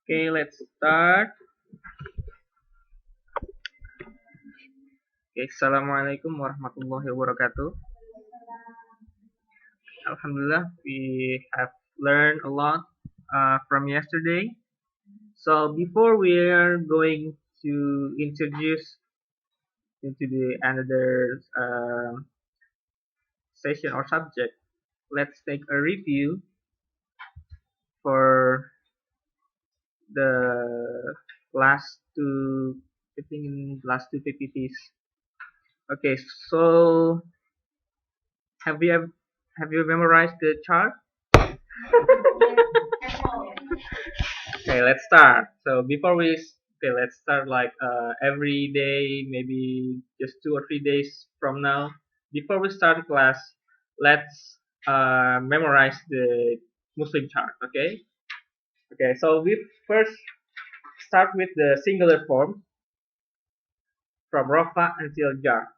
Okay, let's start. Okay, Assalamualaikum warahmatullahi wabarakatuh. Alhamdulillah, we have learned a lot from yesterday. So before we are going to introduce into the another session or subject, let's take a review for the last two, I think in last two PPTs. Okay, so have you memorized the chart? Okay, let's start. So before let's start like every day, maybe just 2 or 3 days from now. Before we start class, let's memorize the Muslim chart. Okay. Okay. So we first start with the singular form from Rafa until Jar.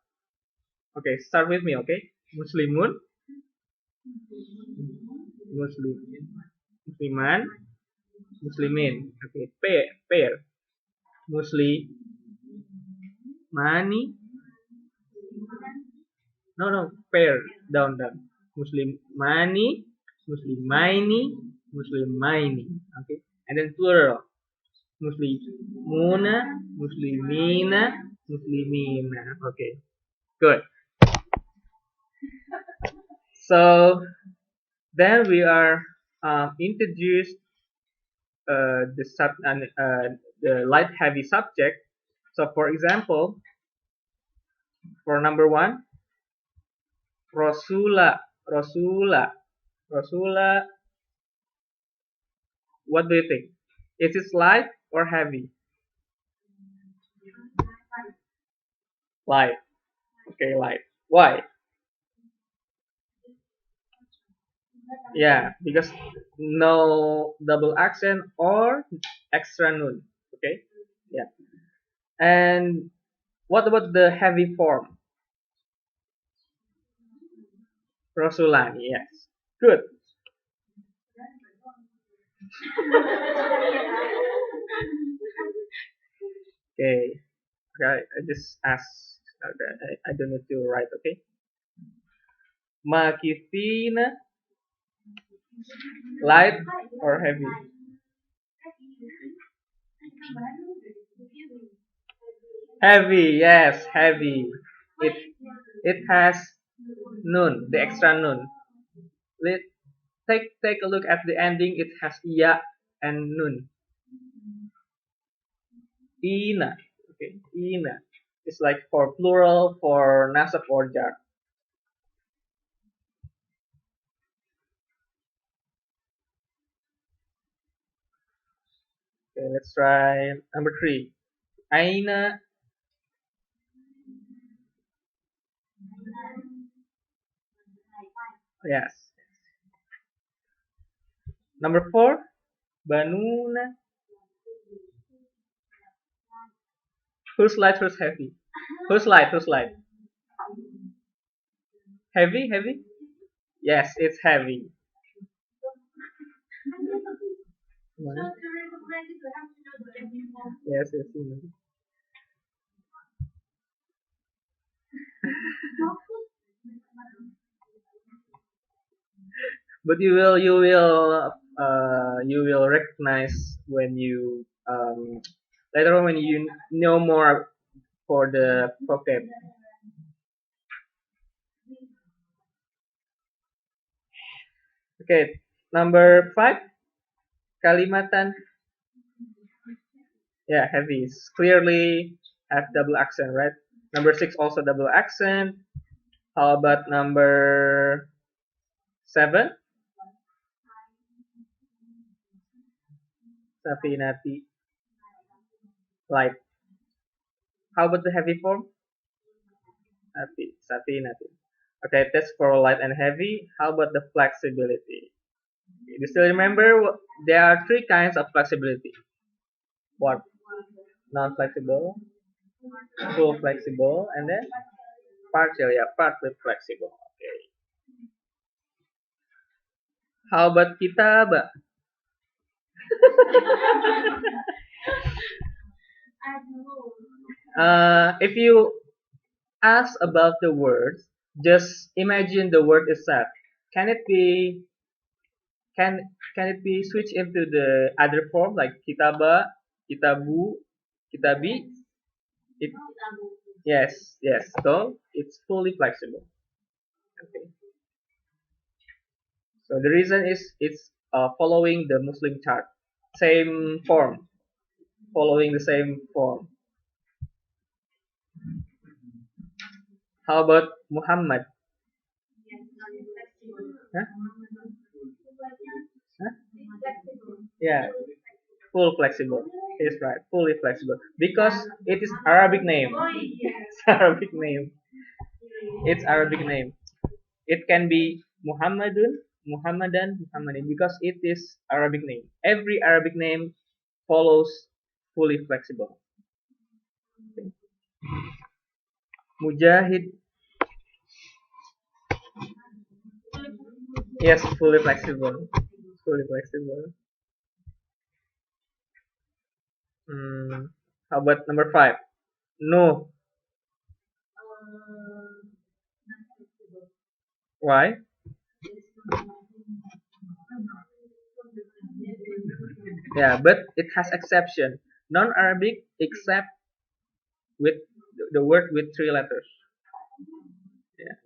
Okay. Start with me. Okay. Muslimun, Muslim, Musliman, Muslimin. Okay. Pair. Muslimani, no, pair, down. Muslimani, Muslimaini, Muslimaini. Okay, and then plural. Muslimuna, Muslimina, Muslimina. Okay, good. So then we are introduced the light heavy subject. So for example, for number one, Rasula, Rasula, Rasula. What do you think? Is it light or heavy? Light. Okay, light. Why? Yeah, because no double accent or extra nun. Okay. Yeah. And what about the heavy form? Rosulani. Yes. Good. Okay. Okay. I just ask. Okay. I don't need to write. Okay. Makifina. Light or heavy? Heavy. Yes. Heavy. It it has nun. The extra nun. Let take a look at the ending. It has ya and nun. Ina. Okay. Ina. It's like for plural for nasab or jar. Okay, let's try number 3. Aina. Yes. Number 4. Banuna. Who's light? Who's heavy? Who's light? Who's light? Heavy? Heavy? Yes, it's heavy. Yes, yes. But you will recognize when you later on when you know more for the vocab. Okay, number 5, kalimatan. Yeah, heavy. It's clearly have double accent, right? Number 6 also double accent. How about number 7? Safinati, light. How about the heavy form? Safinati. Okay, that's for light and heavy. How about the flexibility? You still remember there are 3 kinds of flexibility. What? Non-flexible, full flexible, and then partial. Yeah, partly flexible. Okay. How about kitab? If you ask about the words, just imagine the word itself. Can it be can can it be switched into the other form like kitaba, kitabu, kitabi? It, yes, yes. So it's fully flexible. Okay. So the reason is it's following the Muslim chart, same form, following the same form. How about Muhammad? Huh? Huh? Yeah, full flexible. He's right, fully flexible because it is Arabic name. It's Arabic name. It's Arabic name. It can be Muhammadun, Muhammadan, Muhammadin because it is Arabic name. Every Arabic name follows fully flexible. Okay. Mujahid, yes, fully flexible. Fully flexible. Hmm. How about number five? No. Why? Yeah, but it has exception. Non-Arabic except with the word with three letters. Yeah.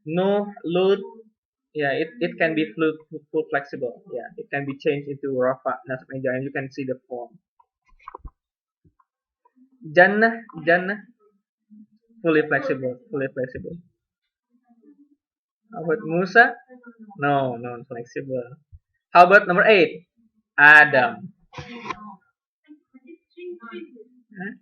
No, lut. Yeah, it can be full flexible. Yeah, it can be changed into rafa, nasab, and jar, and you can see the form. Jannah, Jannah, fully flexible, fully flexible. How about Musa? No, non-flexible. How about number eight? Adam. Huh?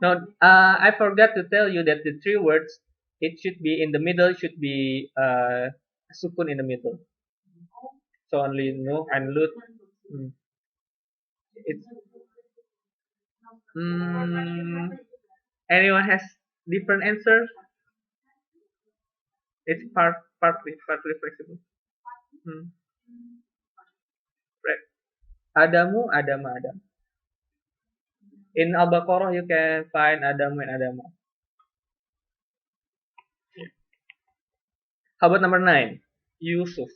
No, I forgot to tell you that the three words, it should be in the middle, should be sukun in the middle. So only no and lut. Mm. It's mm, anyone has different answers? It's partly flexible. Hmm. Right. Adamu, Adama, Adam. In Al-Baqarah you can find Adamu and Adama. Yeah. How about number nine? Yusuf.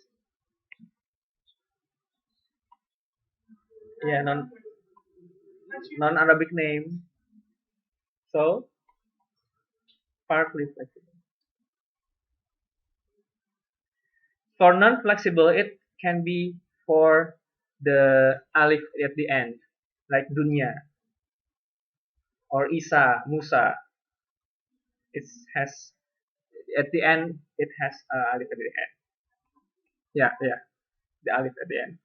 Yeah, non-Arabic name. So partly flexible. For non-flexible, it can be for the alif at the end, like dunya or Isa, Musa. It has at the end. It has alif at the end. Yeah, yeah, the alif at the end.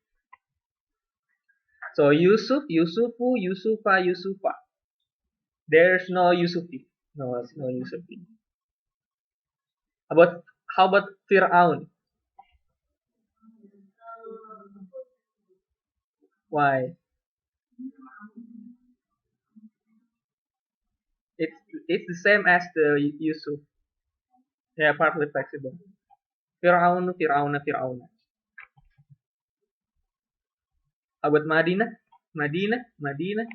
So Yusuf, Yusufu, Yusufa, Yusufa. There's no Yusufi. No Yusufi. About how about Fir'aun? Why? It's it's the same as the Yusuf. Yeah, partly flexible. Fir'aun, Fir'auna, Fir'auna. How about Madinah? Madinah, Madinah.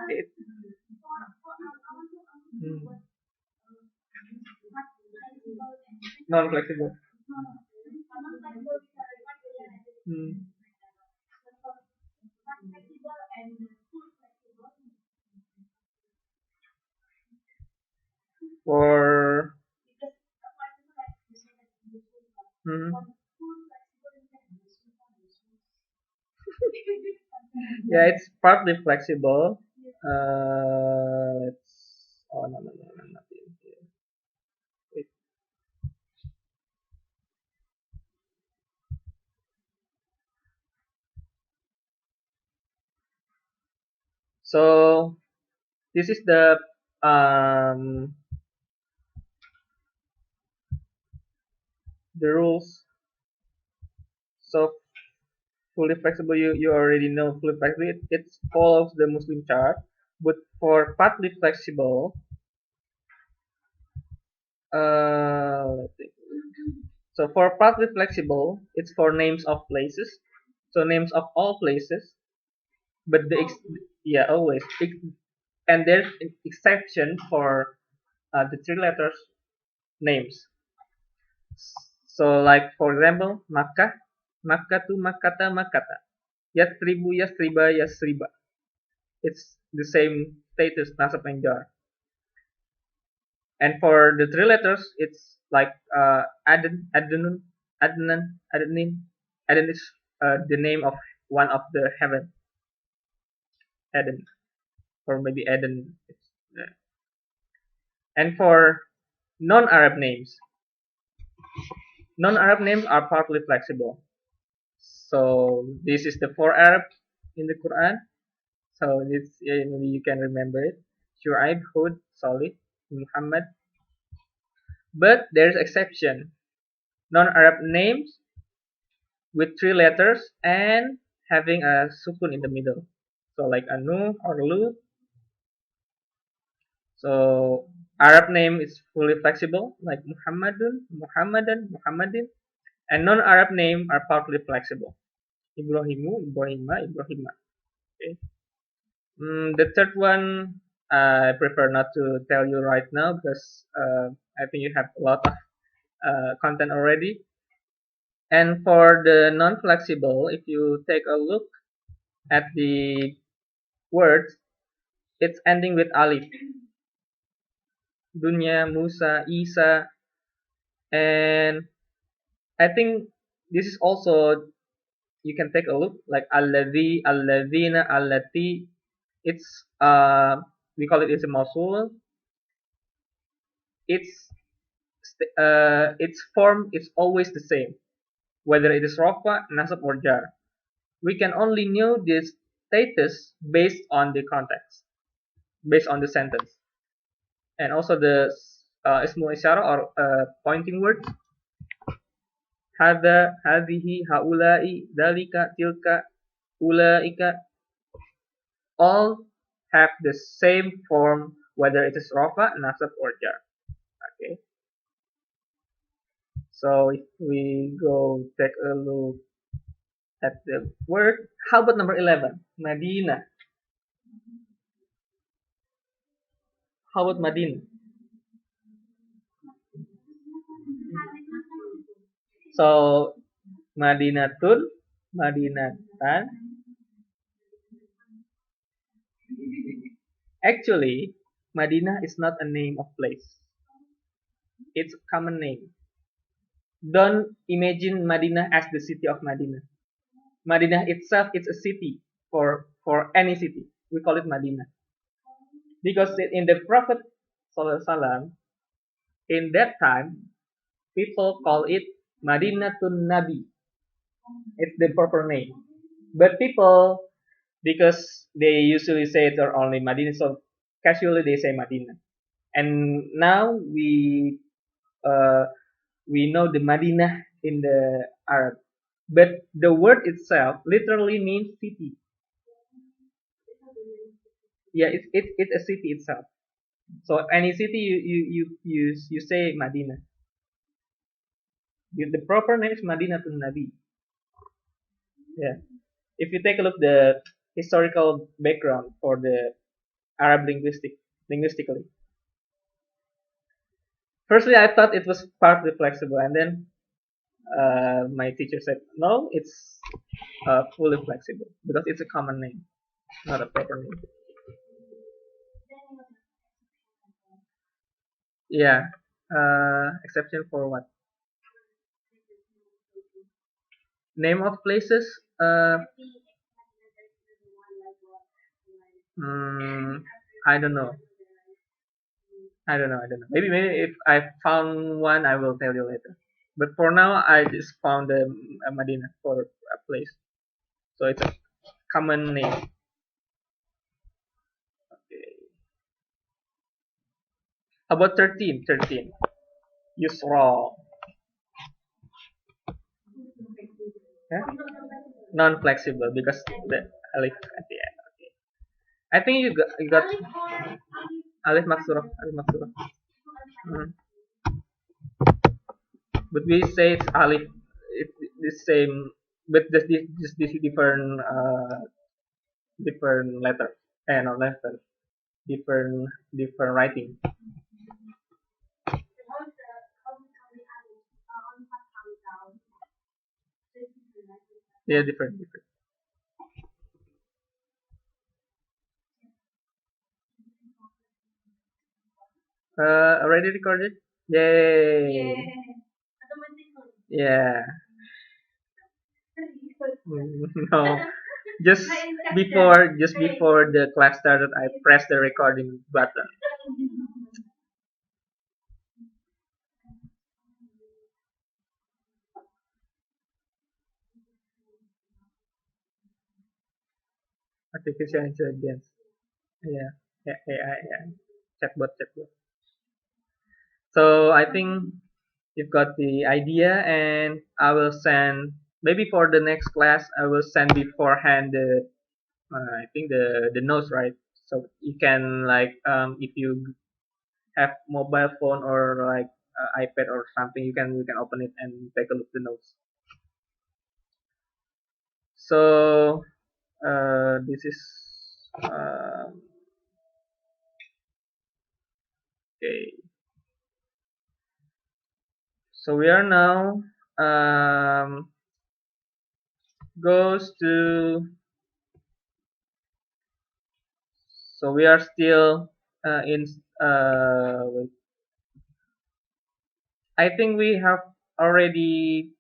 It, hmm, non-flexible. Hmm. For hmm, yeah, it's partly flexible. Let's. Oh no, not in here. Wait. So this is um the rules. So fully flexible, you already know fully flexible. It follows the Muslim chart. But for partly flexible, let's see. So for partly flexible, it's for names of places. So names of all places, but yeah, always. And there's an exception for the three letters names. So like for example, Makkah, Makkatu, Makkata, Makkata. Yastribu, Yastriba, Yasriba. It's the same status, nasab and jar. And for the three letters, it's like Aden, Adenun, Adnan, Adenin. Aden is the name of one of the heaven, Eden, or maybe Eden. And for non-Arab names, non-Arab names are partly flexible. So this is the four Arab in the Quran. So this maybe you can remember it: Shu'aib, Hud, Salih, Muhammad. But there's exception: non-Arab names with three letters and having a sukun in the middle. So like Anu or Lu. So Arab name is fully flexible, like Muhammadun, Muhammadan, Muhammadin, and non-Arab name are partly flexible. Ibrahimu, Ibrahima, Ibrahima. Okay. The third one I prefer not to tell you right now because I think you have a lot of content already. And for the non-flexible, if you take a look at the words, it's ending with alif. Dunya, Musa, Isa, and I think this is also you can take a look like alladhi, alladhina, allati. It's we call it ism mausul. Its its form is always the same, whether it is rofa, nasab, or jar. We can only know this status based on the context, based on the sentence, and also the ismul isyara or pointing words. Hada, hadhihi, haulai, dalika, tilka, ulaika, all have the same form, whether it is rofa, nasab, or jar. Okay. So if we go take a look at the word, how about number 11, Madinah? How about Madinah? So Madinatun, Madinatan. Actually, Madinah is not a name of place. It's a common name. Don't imagine Madinah as the city of Madinah. Madinah itself is a city for any city. We call it Madinah. Because in the Prophet Sallallahu in that time, people call it Madinatun Nabi. It's the proper name. But people, because they usually say it are only Madinah, so casually they say Madinah. And now uh, we know the Madinah in the Arab, but the word itself literally means city. Yeah, it's a city itself. So any city you say Madinah. The proper name is Madinatun Nabi. Yeah. If you take a look the historical background for the Arab linguistically. Firstly, I thought it was partly flexible, and then my teacher said no, it's fully flexible because it's a common name, not a proper name. Yeah. Exception for what? Name of places? Mm, I don't know. I don't know. I don't know. Maybe if I found one, I will tell you later. But for now, I just found a Medina for a place. So it's a common name. Okay. How about 13? 13. Yusra. Yeah? Non-flexible because the alif at the end. Okay. I think you got alif maksurah, alif maksurah. Hmm. But we say it's alif. It's the same, but just this different different letter. Not letter. Different writing. Yeah, different. Already recorded? Yay! Yeah. No. Just before the class started, I pressed the recording button. Artificial intelligence. Yeah. Yeah. AI. Yeah. Chatbot. So I think you've got the idea, and I will send maybe for the next class. I will send beforehand the I think the notes, right? So you can like if you have mobile phone or like iPad or something, you can open it and take a look at the notes. So this is okay. So we are now um, goes to so we are still in wait, I think we have already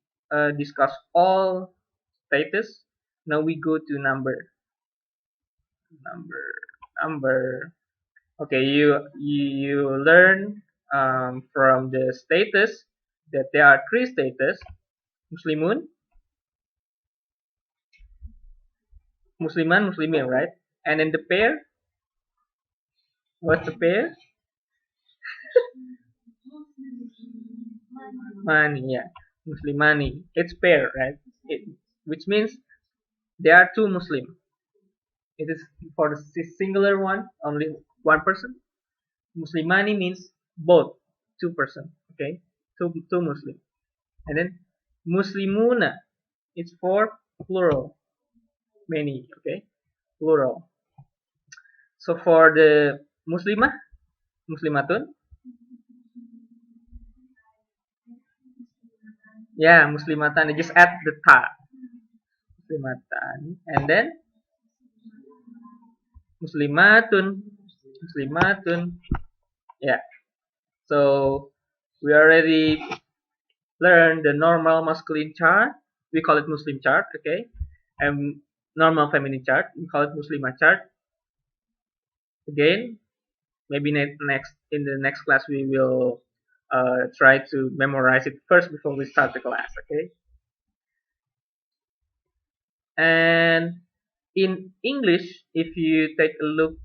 discussed all status. Now we go to number number. Okay, you learn from the status that there are three status: Muslimun, Musliman, Muslimin, right? And then the pair. What's the pair? Mani, yeah, Muslimani. It's pair, right? Which means there are two Muslim. It is for the singular one, only one person. Muslimani means both, two person. Okay, two Muslim. And then Muslimuna, it's for plural, many. Okay, plural. So for the Muslimah, Muslimatun, yeah, Muslimatan. You just add the ta, Muslimatan, and then Muslimatun, Muslimatun. Yeah. So we already learned the normal masculine chart. We call it Muslim chart. Okay, and normal feminine chart. We call it Muslimah chart. Again, maybe next in the next class we will try to memorize it first before we start the class. Okay, and in English, if you take a look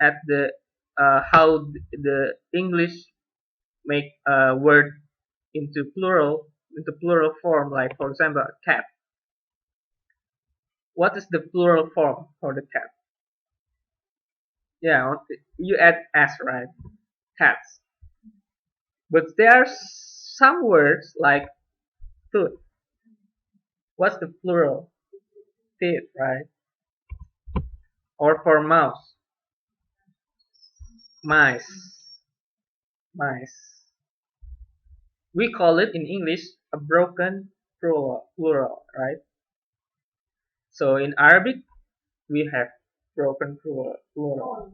at the how the English make a word into plural form, like for example cat. What is the plural form for the cat? Yeah, you add s, right? Cats. But there are some words like tooth. What's the plural? Teeth, right? Or for mouse, mice, mice. We call it in English a broken plural, right? So in Arabic we have broken plural.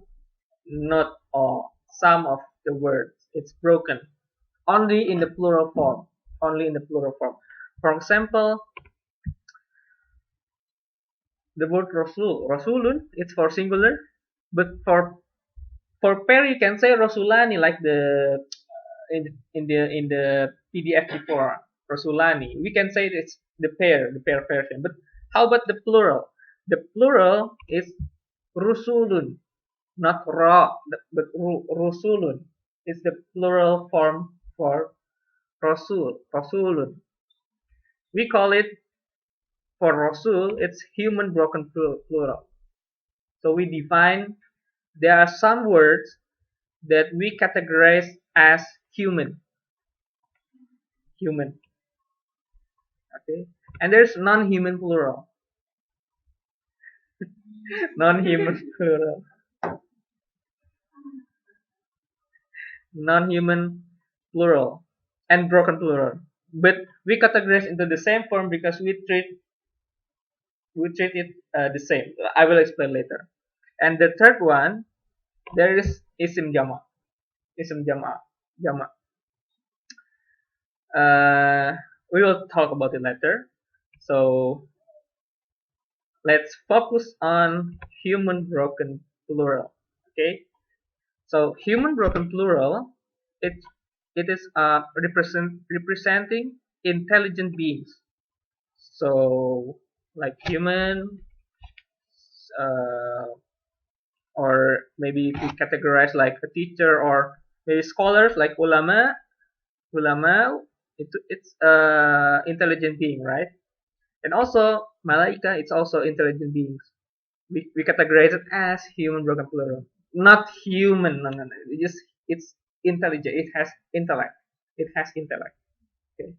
Not all. Some of the words it's broken only in the plural form. Only in the plural form. For example, the word Rasul, Rasulun, it's for singular, but for pair you can say Rasulani, like the in the PDF before, Rasulani. We can say it's the pair version. But how about the plural? The plural is Rusulun, not Ra, but Rusulun. It's the plural form for Rasul, Rasulun. We call it for Rasul, it's human broken plural. So we define there are some words that we categorize as human, human. Okay, and there's non-human plural, non-human plural, non-human plural, and broken plural. But we categorize into the same form because we treat it the same. I will explain later. And the third one, there is Ism Jama. Ism Jama. Jama. We will talk about it later. So let's focus on human broken plural. Okay. So human broken plural, it it is representing intelligent beings. So like human, uh, or maybe if we categorize like a teacher or maybe scholars like ulama, it's intelligent being, right? And also malaika, it's also intelligent beings. We categorize it as human broken plural, not human. No, no, no. It's intelligent. It has intellect. It has intellect. Okay.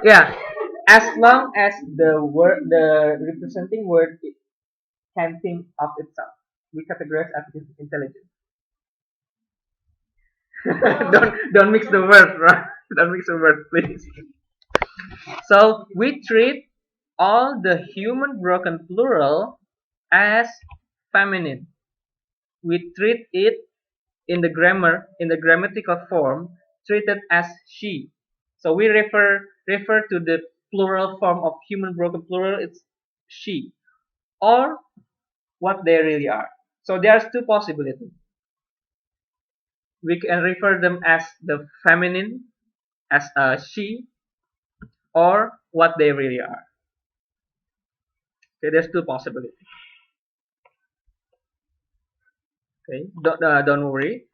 Yeah. As long as the representing word can think of itself, we categorize as intelligent. Don't mix the word, right? Don't mix the word, please. So we treat all the human broken plural as feminine. We treat it in the grammatical form, treated as she. So we refer to the plural form of human broken plural, it's she, or what they really are. So there's two possibilities. We can refer them as the feminine, as a she, or what they really are. Okay, there's two possibilities. Okay, don't worry.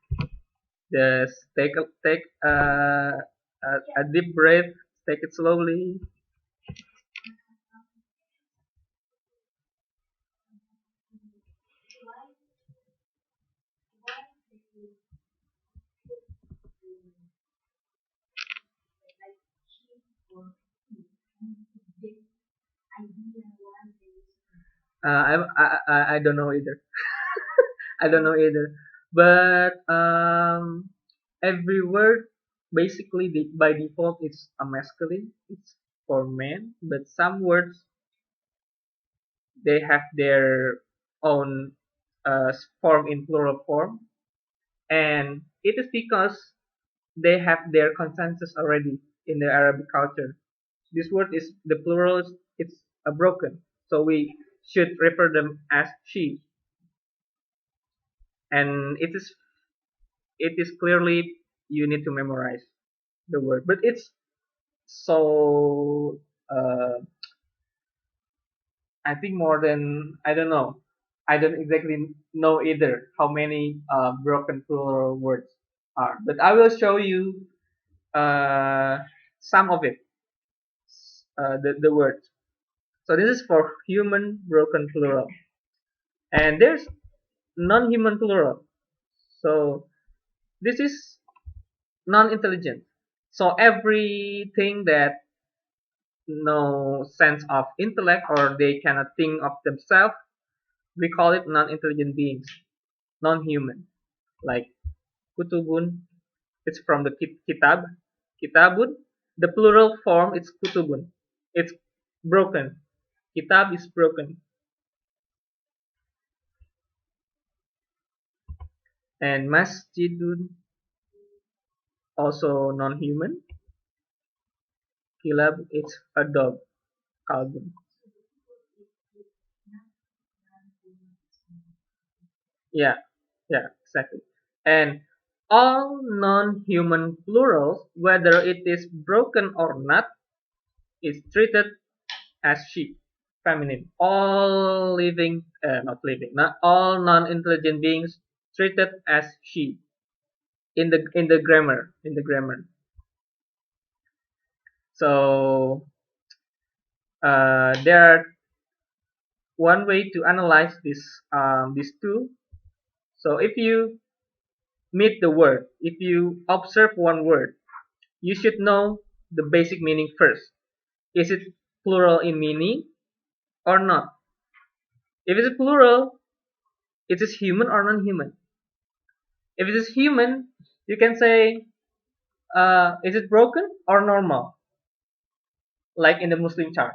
Just take a deep breath. Take it slowly. I don't know either. I don't know either. But every word basically by default is a masculine. It's for men. But some words they have their own form in plural form, and it is because they have their consensus already in the Arabic culture. This word is the plural. It's a broken, so we should refer them as she, and it is clearly you need to memorize the word, but it's so I think more than I don't know. I don't exactly know either how many broken plural words are, but I will show you uh, some of it, the words. So this is for human broken plural, and there's non-human plural. So this is non-intelligent. So everything that no sense of intellect or they cannot think of themselves, we call it non-intelligent beings, non-human. Like kutubun, it's from the kitab, kitabun. The plural form is kutubun. It's broken. Kitab is broken. And masjidun, also non-human. Kilab, it's a dog. Kalbun. Yeah, yeah, exactly. And all non-human plurals, whether it is broken or not, is treated as she, feminine. All living, not living, not all non-intelligent beings treated as she in the grammar. So There are one way to analyze this these two. So if you meet the word, if you observe one word, you should know the basic meaning first. Is it plural in meaning or not? If it is plural, it is human or non-human. If it is human, you can say, is it broken or normal, like in the Muslim chart.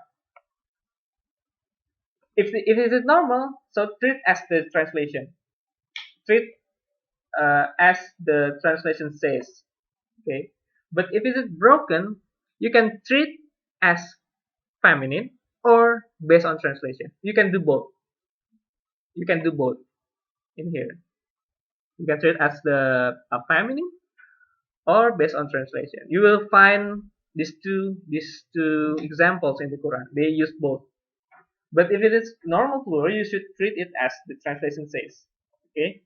If it is normal, so treat as the translation. Treat as the translation says. Okay. But if it is broken, you can treat as feminine or based on translation. You can do both. You can do both in here. You can treat as the feminine or based on translation. You will find these two examples in the Quran. They use both. But if it is normal plural, you should treat it as the translation says. Okay.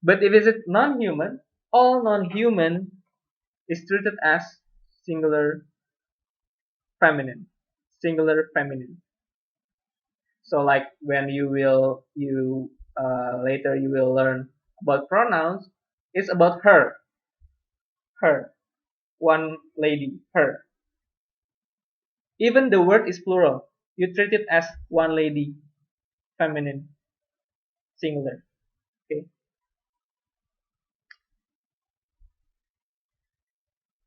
But if it is non-human, all non-human is treated as singular feminine. Singular feminine. So like when you later you will learn about pronouns, it's about her, her, one lady, her. Even the word is plural. You treat it as one lady, feminine, singular. Okay.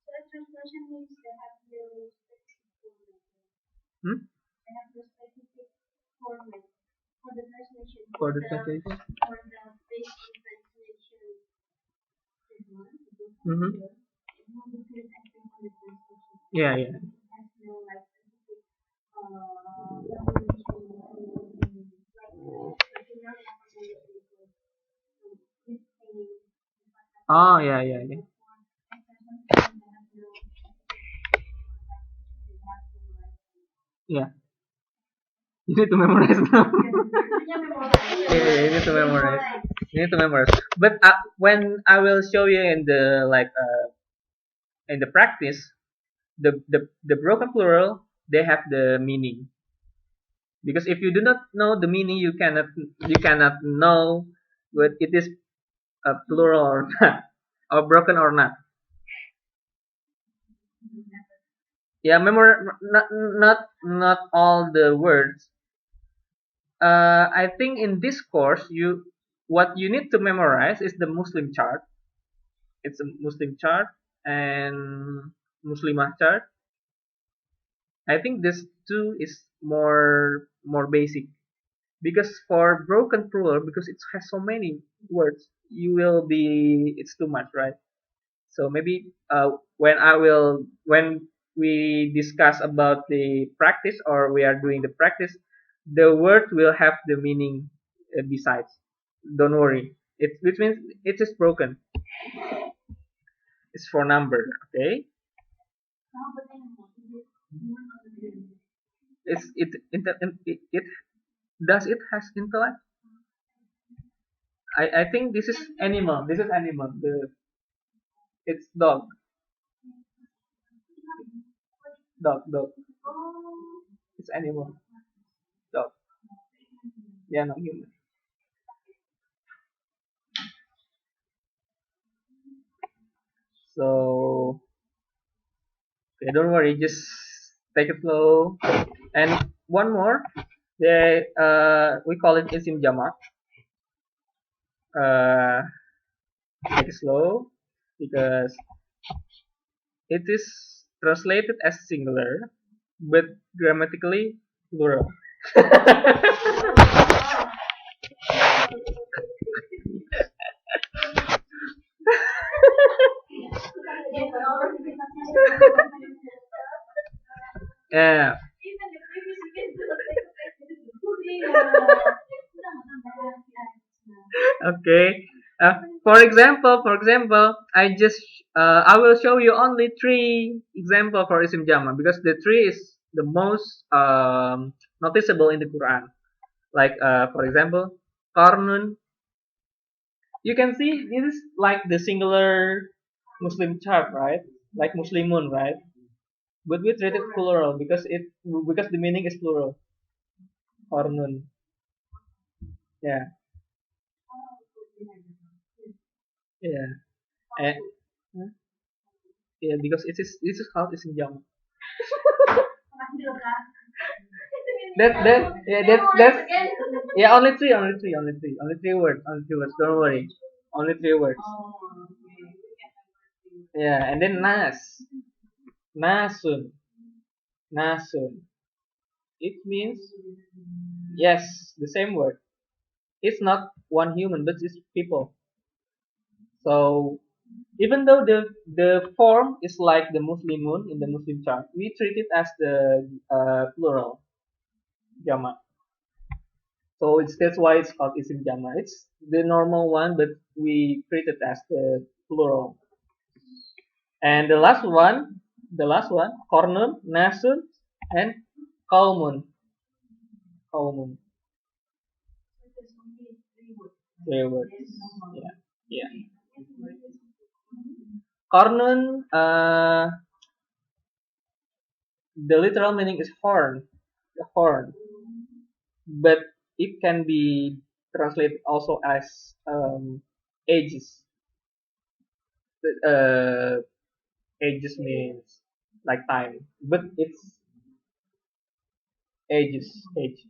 So a translation means they have no specific format. Hmm? They have no specific format for the translation. For the translation. For the basic translation. Mm-hmm. Yeah, yeah. It has no like specific definition Oh, yeah, yeah, yeah. Yeah. You need to memorize now. Yeah, you need to memorize. You need to memorize. But when I will show you in the in the practice, the broken plural, they have the meaning. Because if you do not know the meaning, you cannot know what it is a plural or not, or broken or not. Yeah, not all the words. I think in this course, what you need to memorize is the Muslim chart. It's a Muslim chart and Muslimah chart. I think this two is more basic because for broken plural, because it has so many words, it's too much, right? So maybe when we discuss about the practice or we are doing the practice, the word will have the meaning besides. Don't worry. Which means it is broken. It's for number. Okay. It does it has intellect? I think this is animal. This is animal. It's dog. Dog. It's animal. Dog. Yeah, not human. So okay, don't worry. Just take it slow. And one more. We call it Ism Jama. Uh, take it slow because it is translated as singular, but grammatically plural. Yeah. Okay. For example, I will show you only three example for Ism Jama because the three is the most noticeable in the Quran. Like for example, Qarnun. You can see this is like the singular Muslim chart, right? Like Muslimun, right? but we treat it plural because the meaning is plural. Qarnun. Yeah, yeah. And, yeah, because this is called Ism Jama. That's yeah, only three words. Don't worry, only three words. Yeah, and then Nasun, Nasun. It means yes, the same word. It's not one human, but it's people. So even though the form is like the Muslimun in the Muslim chart, we treat it as the plural Jama. So that's why it's called Ism Jama. It's the normal one, but we treat it as the plural. And the last one, Qarnun, Nasun, and Qawmun. Qawmun. Three words. Yeah, yeah. Qarnun, the literal meaning is horn, the horn, but it can be translated also as ages. Uh, ages means like time, but it's age, age.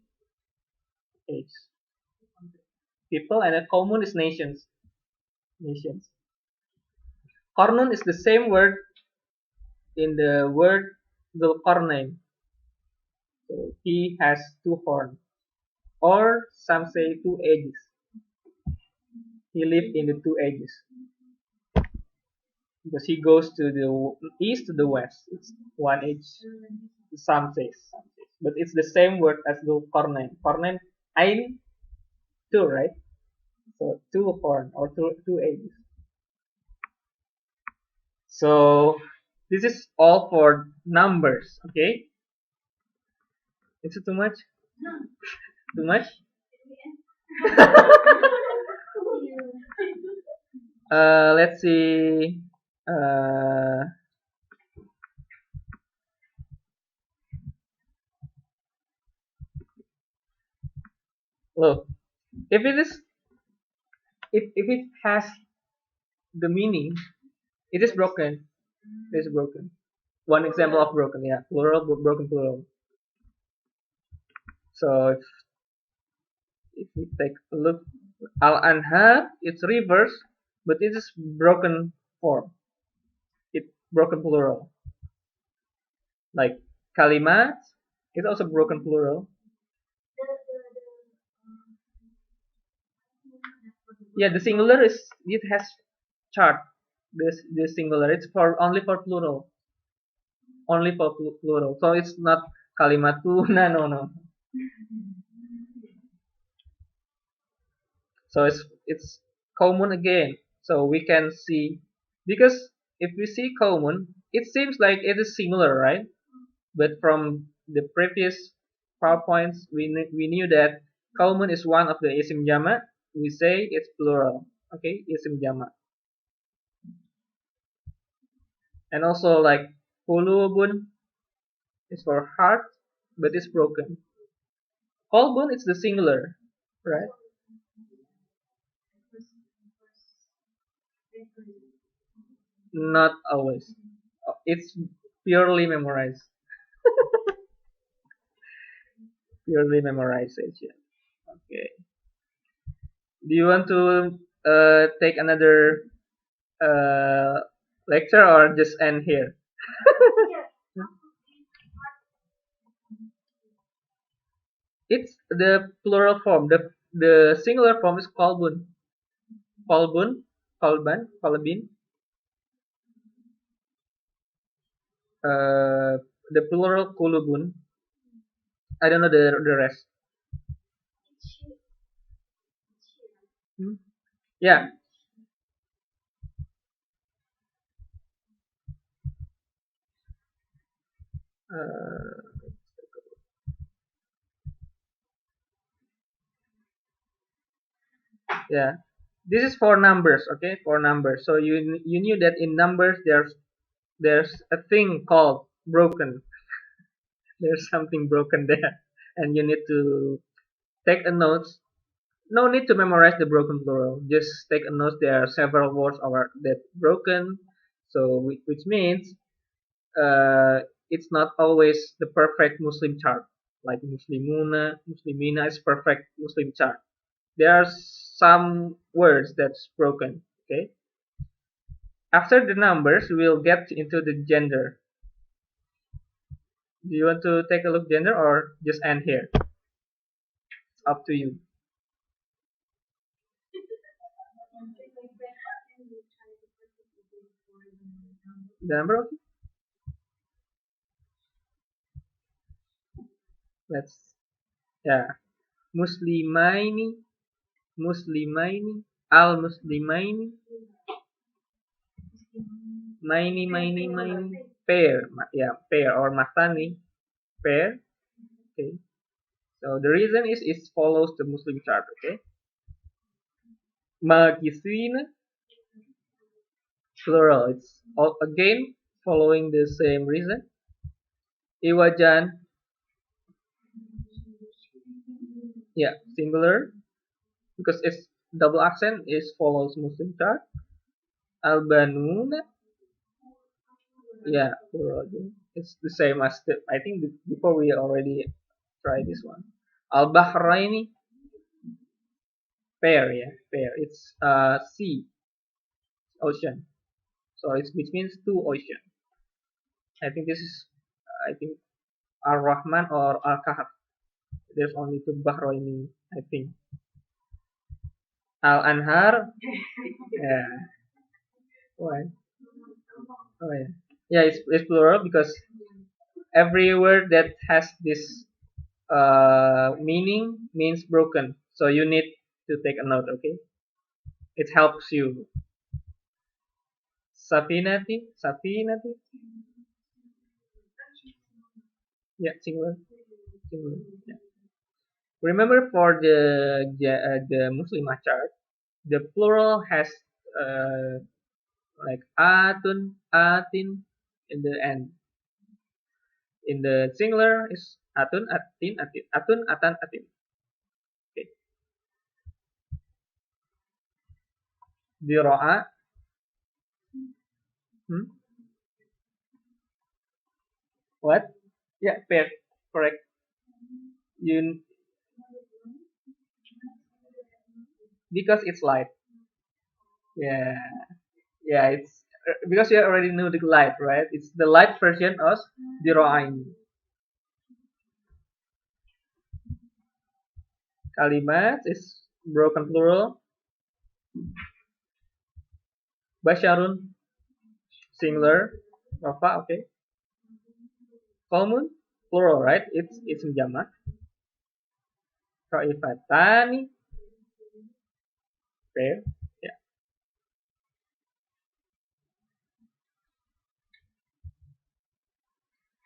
People, and a common is nations, nations. Qarnun is the same word in the word the Qarnain. So he has two horns, or some say two edges. He lived in the two edges because he goes to the east to the west. It's one edge. Some says, but it's the same word as the Qarnain. Qarnain, Ain, two, right? So two horn or two edges. So this is all for numbers. Okay, is it too much? Too much? Let's see. Uh, Look, if it is if it has the meaning, it is broken. It is broken. One example of broken, yeah, plural, broken plural. So if we take a look, al anhar, it's reverse, but it is broken form. It's broken plural. Like kalimat, it's also broken plural. Yeah, the singular is it has chart. The singular, it's for only for plural, only for plural. So it's not kalimatuna, no, no. So it's Qawmun again. So we can see, because if we see Qawmun, it seems like it is singular, right? But from the previous PowerPoints, we knew that Qawmun is one of the Ism Jama. We say it's plural. Okay, Ism Jama. And also like Qulubun is for heart, but it's broken. Qalbun is the singular, right? Not always. It's purely memorized. Purely memorization. Okay. Do you want to take another uh, lecture or just end here? It's the plural form. The singular form is qalbun. Qalbun, qalban, qalbin. The plural kulubun. I don't know the rest. Hmm? Yeah. Uh, yeah. This is for numbers, okay? For numbers. So you knew that in numbers there's a thing called broken. There's something broken there, and you need to take a note. No need to memorize the broken plural. Just take a note. There are several words are that broken, so which means it's not always the perfect Muslim chart. Like Muslimuna, Muslimina is perfect Muslim chart. There are some words that's broken. Okay. After the numbers, we'll get into the gender. Do you want to take a look gender or just end here? It's up to you. The number, okay? Let's, yeah. Muslimaini, Muslimaini, al Muslimaini, maini, pair, yeah, pair or matani, pair. Okay. So the reason is it follows the Muslim chart. Okay. Makisina, plural. It's all, again following the same reason. Iwajan, yeah, singular because it's double accent is follows Muslim chart. Albanuna, yeah, plural. It's the same as the, I think before we already tried this one. Al Bahraini, pair, yeah, pair. It's sea, ocean. So it's which means two ocean. I think this is, I think Ar Rahman or Al Kahf. There's only two Bahraini, I think. Al Anhar, yeah. Why? Oh yeah. Yeah, it's plural because every word that has this meaning means broken. So you need to take a note, okay? It helps you. Safinati, Safinati. Yeah, singular, singular. Yeah. Remember for the Muslimah chart, the plural has uh, like atun, atin in the end. In the singular is atun, atin, atin, atun, atan, atin. Okay. Diro'a, hmm? What? Yeah, pair. Correct. You because it's light. Yeah, yeah. It's because you already know the light, right? It's the light version of diro'ain. Kalimat is broken plural. Basharun singular. Rafa, okay. Qawmun plural, right? It's Ism Jama. Ta'ifatani pair. Yeah.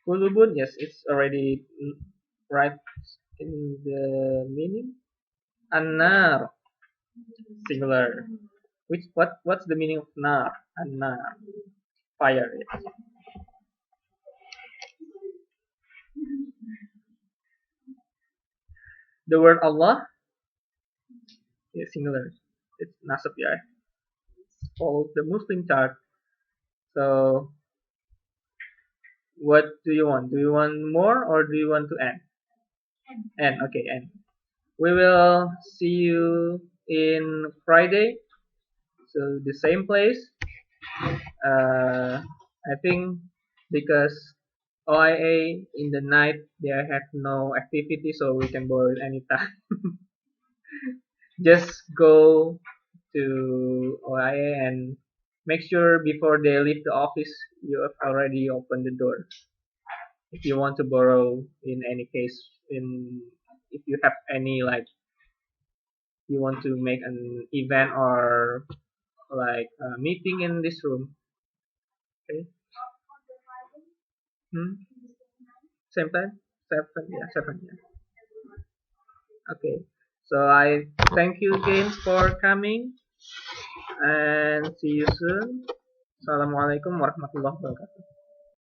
Kulubun, yes, it's already right in the meaning. Anar singular. What's the meaning of nar? Anar fire. Yes. The word Allah is singular. It's nasab, yeah. It follows the Muslim chart. So what do you want? Do you want more or do you want to end? End. Okay, end. We will see you in Friday. So the same place. I think because OIA in the night they have no activity, so we can borrow it anytime. Just go to OIA and make sure before they leave the office you have already opened the door. If you want to borrow in any case, in if you have any like you want to make an event or like a meeting in this room, okay? Hmm? Same time? Seven, yeah, seven, yeah. Okay. So I thank you again for coming and see you soon. Assalamualaikum warahmatullahi wabarakatuh.